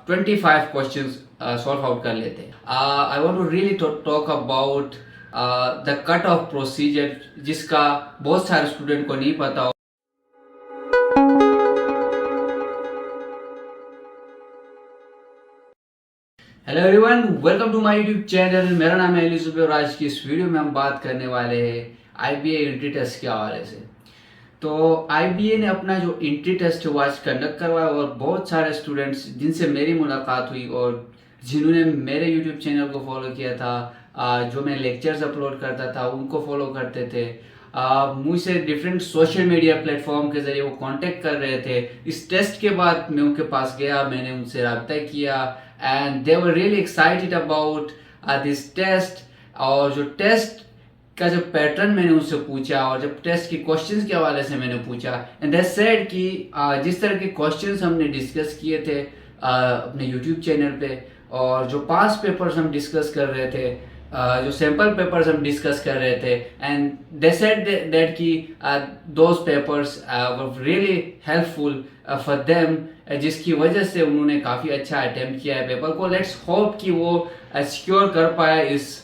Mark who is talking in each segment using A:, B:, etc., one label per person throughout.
A: 25 questions solve out कर लेते हैं। I want to really talk about the cut off procedure, जिसका बहुत सारे स्टूडेंट को नहीं पता हो। Hello everyone, welcome to my YouTube channel. मेरा नाम है यूसुफ और आज की इस वीडियो में हम बात करने वाले हैं आईबीए एंट्री टेस्ट के हवाले से। तो आईबीए ने अपना जो एंट्री टेस्ट है वो आज कंडक्ट करवाया और बहुत सारे स्टूडेंट्स जिनसे मेरी मुलाकात हुई और जिन्होंने मेरे यूट्यूब चैनल को फॉलो किया था, जो मैं लेक्चर्स अपलोड करता था उनको फॉलो करते थे, मुझसे डिफरेंट सोशल मीडिया प्लेटफॉर्म के ज़रिए वो कांटेक्ट कर रहे थे। इस टेस्ट के बाद मैं उनके पास गया, मैंने उनसे रब्ता किया and they were really excited about this test. और जो टेस्ट का जो पैटर्न मैंने उनसे पूछा और जब टेस्ट के क्वेश्चंस के हवाले से मैंने पूछा, एंड दे सेड कि जिस तरह के क्वेश्चंस हमने डिस्कस किए थे अपने यूट्यूब चैनल पे, और जो पास पेपर्स हम डिस्कस कर रहे थे, जो सैम्पल पेपर्स हम डिस्कस कर रहे थे, एंड दे सेड दैट कि those papers were really helpful for them, जिसकी वजह से उन्होंने काफ़ी अच्छा अटेम्प्ट किया है पेपर को। लेट्स होप कि वो सिक्योर कर पाया इस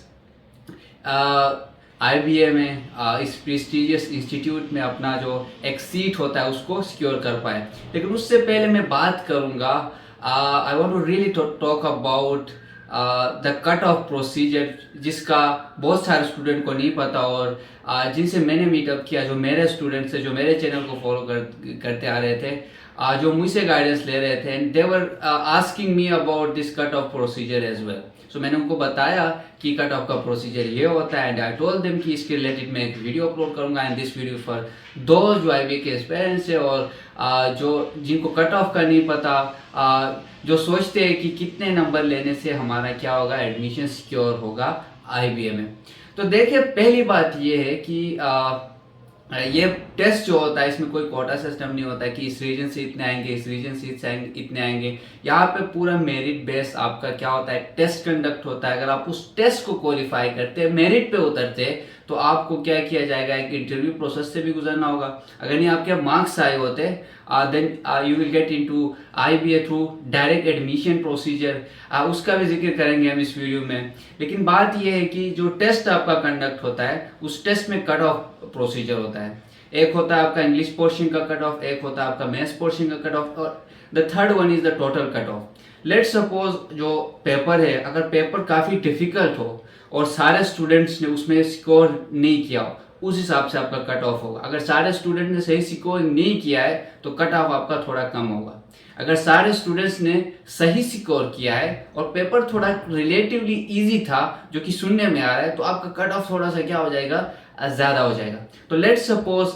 A: आईबीए में, इस प्रेस्टिजियस इंस्टीट्यूट में अपना जो एक सीट होता है उसको सिक्योर कर पाए। लेकिन उससे पहले मैं बात करूँगा, I want to really talk about the cut off procedure, जिसका बहुत सारे स्टूडेंट को नहीं पता और जिनसे मैंने मीटअप किया, जो मेरे स्टूडेंट्स थे, जो मेरे चैनल को फॉलो करते आ रहे थे, जो मुझसे गाइडेंस ले रहे थे, and they were asking me about this cut off procedure as well. So मैंने उनको बताया कि कट ऑफ का प्रोसीजर ये होता है, एंड आई टोल्ड देम कि इसके रिलेटेड मैं एक वीडियो अपलोड करूंगा, and this video for those जो आईबीए के एस्पिरेंट्स है और जो जिनको कट ऑफ का नहीं पता, जो सोचते हैं कि कितने नंबर लेने से हमारा क्या होगा, एडमिशन सिक्योर होगा आईबीए में। तो देखिए, पहली बात ये है कि ये टेस्ट जो होता है इसमें कोई कोटा सिस्टम नहीं होता है कि इस रीजन से इतने आएंगे, इस रीजन से इतने आएंगे। यहाँ पे पूरा मेरिट बेस आपका क्या होता है, टेस्ट कंडक्ट होता है। अगर आप उस टेस्ट को क्वालिफाई करते हैं, मेरिट पे उतरते हैं, तो आपको क्या किया जाएगा, एक इंटरव्यू प्रोसेस से भी गुजरना होगा। अगर नहीं आपके मार्क्स आए होते then you will get into IBA through direct admission procedure, उसका भी जिक्र करेंगे हम इस वीडियो में। लेकिन बात यह है कि जो टेस्ट आपका कंडक्ट होता है उस टेस्ट में कट ऑफ प्रोसीजर होता है। एक होता है आपका इंग्लिश पोर्शन का कट ऑफ, एक होता है आपका मैथ्स पोर्शन का कट ऑफ, और the third one is the total cut off. Let's suppose जो पेपर है, अगर पेपर काफ़ी डिफिकल्ट हो और सारे स्टूडेंट्स ने उसमें स्कोर नहीं किया हो, उस हिसाब से आपका कट ऑफ होगा। अगर सारे स्टूडेंट ने सही स्कोर नहीं किया है तो कट ऑफ आपका थोड़ा कम होगा। अगर सारे स्टूडेंट्स ने सही स्कोर किया है और पेपर थोड़ा रिलेटिवली इजी था जो कि सुनने में आ रहा है, तो आपका कट ऑफ थोड़ा सा क्या हो जाएगा, ज़्यादा हो जाएगा। तो लेट्स सपोज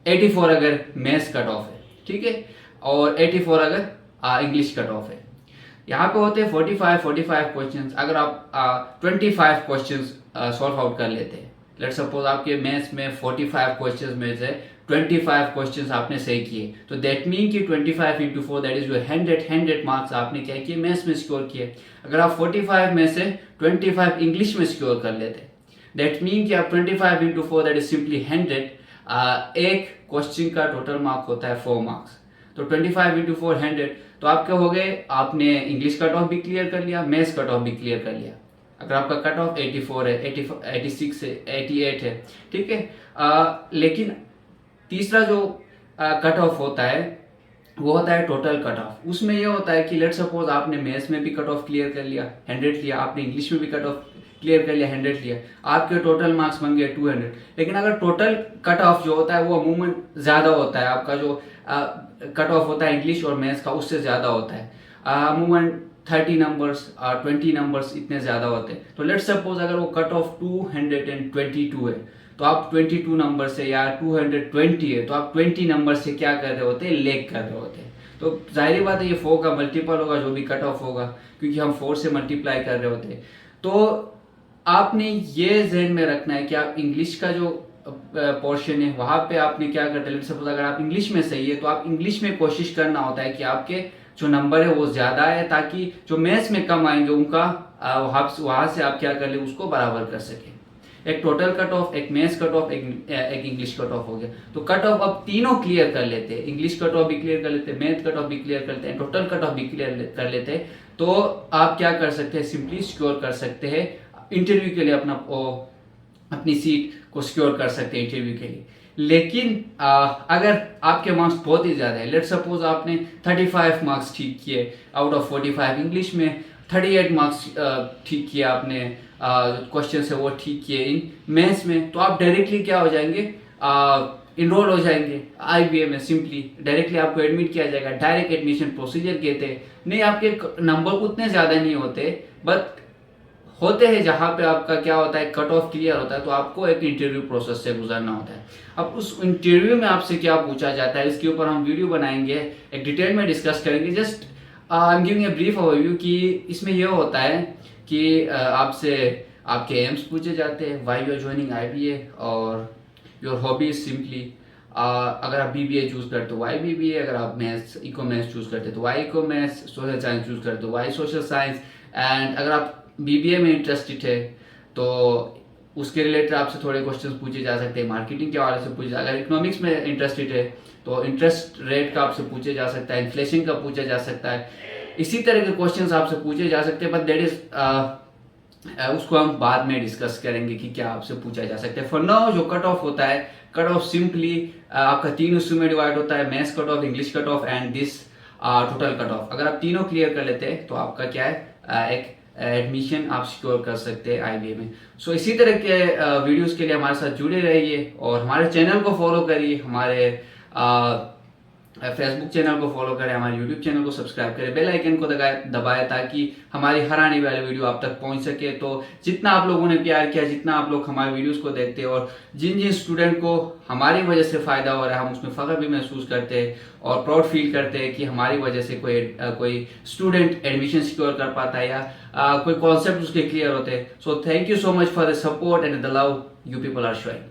A: 84 अगर मैथ्स कट ऑफ है, ठीक है, और 84 अगर इंग्लिश कट ऑफ है। यहाँ पे होते हैं 45 क्वेश्चंस। अगर आप 25 क्वेश्चंस सॉल्व आउट कर लेते हैं, लेट्स सपोज आपके मैथ्स में 45 क्वेश्चंस में से 25 क्वेश्चंस आपने सही किए, तो दैट मीन कि 25 इंटू 4 दैट इज जो 100 मार्क्स आपने क्या किए, मैथ्स में स्कोर किए। अगर आप 45 में से 25 इंग्लिश में स्कोर कर लेते, दैट मीन कि आप 25 इंटू 4 दैट इज सिंपली 100, एक क्वेश्चन का टोटल मार्क होता है 4 मार्क्स। तो 25 इंटू 4 100, तो आप क्या हो गए, आपने इंग्लिश कट ऑफ भी क्लियर कर लिया, मैथ्स कट ऑफ भी क्लियर कर लिया। अगर आपका कट ऑफ 84 है, 86 है, 88 है, ठीक है। लेकिन तीसरा जो कट ऑफ होता है वो होता है टोटल कट ऑफ। उसमें ये होता है कि लेट सपोज आपने मैथ्स में भी कट ऑफ क्लियर कर लिया, 100 लिया, आपने इंग्लिश में भी कट ऑफ क्लियर कर लिया, 100 लिया, आपके टोटल मार्क्स बन गए 200। लेकिन अगर टोटल कट ऑफ जो होता है वो अमूमन ज़्यादा होता है, आपका जो कट ऑफ होता है इंग्लिश और मैथ्स का उससे ज़्यादा होता है, अमूमन 30 नंबर्स 20 नंबर्स इतने ज़्यादा होते हैं। तो लेट्स सपोज अगर वो कट ऑफ 222 है, तो आप 22 नंबर से, या 220 है तो आप 20 नंबर से क्या कर रहे होते हैं, लेग कर रहे होते हैं। तो जाहिर बात है ये 4 का मल्टीपल होगा जो भी कट ऑफ होगा, क्योंकि हम 4 से मल्टीप्लाई कर रहे होते हैं। तो आपने ये जहन में रखना है कि आप इंग्लिश का जो पोर्शन है वहाँ पे आपने क्या करते हैं, सपोज अगर आप इंग्लिश में सही है तो आप इंग्लिश में कोशिश करना होता है कि आपके जो नंबर है वो ज़्यादा है, ताकि जो मैथ्स में कम आएंगे उनका वहाँ से आप क्या कर ले, उसको बराबर कर सकें। एक टोटल कट ऑफ, एक मैथ्स कट ऑफ, एक इंग्लिश कट ऑफ हो गया। तो कट ऑफ अब तीनों क्लियर कर लेते हैं, इंग्लिश कट ऑफ भी क्लियर कर लेते हैं, मैथ कट ऑफ भी क्लियर कर लेते हैं, टोटल कट ऑफ भी क्लियर कर लेते हैं, तो आप क्या कर सकते हैं, सिंपली सिक्योर कर सकते हैं इंटरव्यू के लिए, अपनी सीट को सिक्योर कर सकते हैं इंटरव्यू के लिए। लेकिन अगर आपके मार्क्स बहुत ही ज़्यादा है, लेट्स सपोज आपने 35 मार्क्स ठीक किए आउट ऑफ 45, इंग्लिश में 38 मार्क्स ठीक किए आपने, क्वेश्चन है वो ठीक किए इन मैथ्स में, तो आप डायरेक्टली क्या हो जाएंगे, इनरोल हो जाएंगे IBA में। सिंपली डायरेक्टली आपको एडमिट किया जाएगा, डायरेक्ट एडमिशन प्रोसीजर कहते हैं। नहीं, आपके नंबर उतने ज़्यादा नहीं होते, बट होते हैं जहाँ पे आपका क्या होता है, कट ऑफ क्लियर होता है, तो आपको एक इंटरव्यू प्रोसेस से गुजरना होता है। अब उस इंटरव्यू में आपसे क्या पूछा जाता है, इसके ऊपर हम वीडियो बनाएंगे, एक डिटेल में डिस्कस करेंगे। Just I am giving a brief overview कि इसमें यह होता है कि आपसे आपके एम्स पूछे जाते हैं, why you are joining IBA, और योर हॉबीज सिंपली। अगर आप BBA चूज करते हो वाई BBA, अगर आप मैथ्स इको मैथ्स चूज करते हो तो why eco maths, social science choose करते हो वाई सोशल साइंस। एंड अगर आप BBA में इंटरेस्टेड है तो उसके रिलेटेड आपसे थोड़े क्वेश्चंस पूछे जा सकते हैं, मार्केटिंग के हवाले से पूछे। अगर इकोनॉमिक्स में इंटरेस्टेड है तो इंटरेस्ट रेट का आपसे पूछे जा सकता है, इन्फ्लेशन का पूछा जा सकता है, इसी तरह के क्वेश्चंस आपसे पूछे जा सकते हैं। बट दैट इज उसको हम बाद में डिस्कस करेंगे कि क्या आपसे पूछा जा सकता है। फॉर नाउ जो कट ऑफ होता है, कट ऑफ सिंपली आपका 3 हिस्सों में डिवाइड होता है, maths cut off, English cut off and this total cut off. अगर आप तीनों क्लियर कर लेते हैं तो आपका क्या है, एक एडमिशन आप सिक्योर कर सकते हैं IBA में। सो इसी तरह के वीडियोस के लिए हमारे साथ जुड़े रहिए और हमारे चैनल को फॉलो करिए, हमारे फेसबुक चैनल को फॉलो करें, हमारे यूट्यूब चैनल को सब्सक्राइब करें, बेल आइकन को दबाएं ताकि हमारी हर आने वाली वीडियो आप तक पहुंच सके। तो जितना आप लोगों ने प्यार किया, जितना आप लोग हमारे वीडियोस को देखते हैं और जिन जिन स्टूडेंट को हमारी वजह से फ़ायदा हो रहा है, हम उसमें फ़ख्र भी महसूस करते हैं और प्राउड फील करते हैं कि हमारी वजह से कोई स्टूडेंट एडमिशन सिक्योर कर पाता है या कोई कॉन्सेप्ट उसके क्लियर होते हैं। So thank you so much for the support and the love you people are showing.